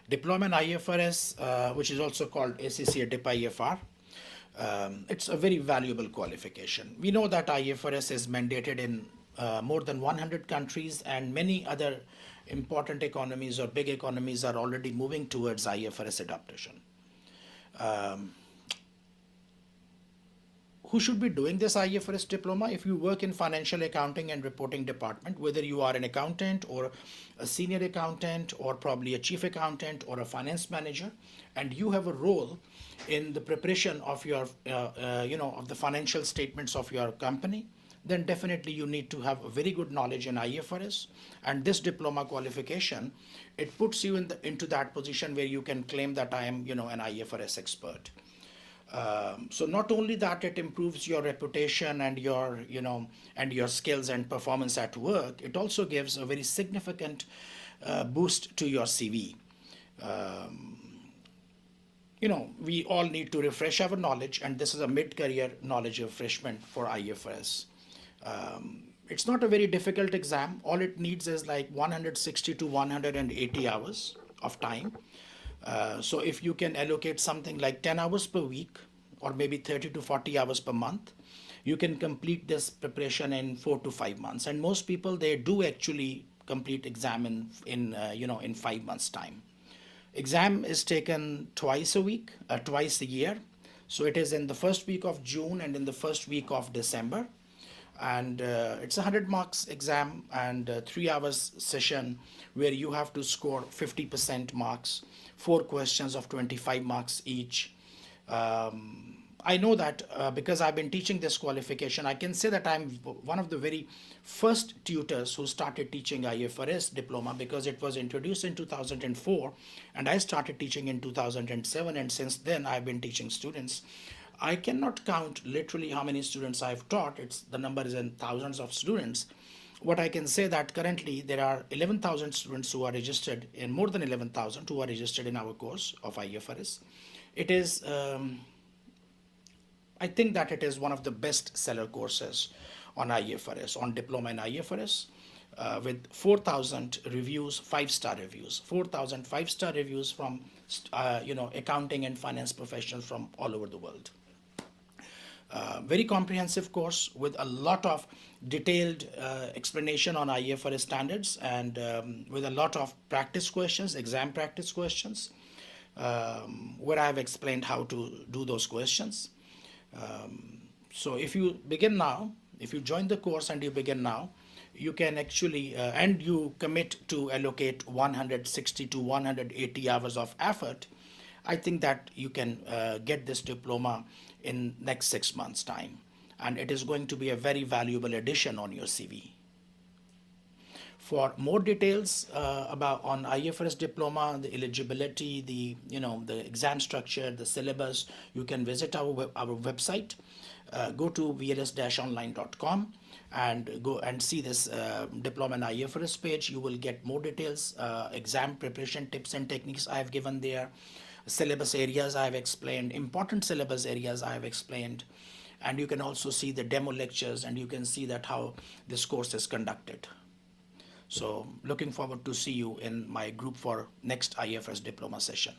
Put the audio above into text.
Diploma in IFRS, which is also called ACCA Dip-IFR, it's a very valuable qualification. We know that IFRS is mandated in more than 100 countries, and many other important economies or big economies are already moving towards IFRS adoption. Who should be doing this IFRS diploma? If you work in financial accounting and reporting department, whether you are an accountant or a senior accountant or probably a chief accountant or a finance manager, and you have a role in the preparation of your, of the financial statements of your company, then definitely you need to have a very good knowledge in IFRS. And this diploma qualification, it puts you into that position where you can claim that I am, an IFRS expert. So not only that, it improves your reputation and your skills and performance at work, it also gives a very significant boost to your CV. We all need to refresh our knowledge, and this is a mid-career knowledge refreshment for IFRS. It's not a very difficult exam. All it needs is like 160 to 180 hours of time. So if you can allocate something like 10 hours per week or maybe 30 to 40 hours per month, you can complete this preparation in 4 to 5 months. And most people, they do actually complete exam in 5 months time. Exam is taken twice a year. So it is in the first week of June and in the first week of December. And it's a 100 marks exam and 3 hours session where you have to score 50% marks, 4 questions of 25 marks each. I know that because I've been teaching this qualification, I can say that I'm one of the very first tutors who started teaching IFRS diploma, because it was introduced in 2004 and I started teaching in 2007, and since then I've been teaching students. I cannot count literally how many students I've taught. The number is in thousands of students. What I can say that currently there are 11,000 students who are registered, in more than 11,000 who are registered in our course of IFRS. It is, I think that it is one of the best seller courses on IFRS, on diploma in IFRS, with 4,000 reviews, 5-star reviews, 4,000 5-star reviews from, accounting and finance professionals from all over the world. Very comprehensive course with a lot of detailed explanation on IFRS standards, and with a lot of practice questions, exam practice questions, where I have explained how to do those questions. So if you begin now, if you join the course and you begin now, you can actually, and you commit to allocate 160 to 180 hours of effort, I think that you can get this diploma in next 6 months time, and it is going to be a very valuable addition on your CV. For more details on IFRS diploma, the eligibility, the exam structure, the syllabus, you can visit our website. Go to vls-online.com and go and see this diploma in IFRS page. You will get more details, exam preparation tips and techniques I have given there, syllabus areas I have explained, important syllabus areas I have explained, and you can also see the demo lectures, and you can see that how this course is conducted. So looking forward to see you in my group for next IFRS diploma session.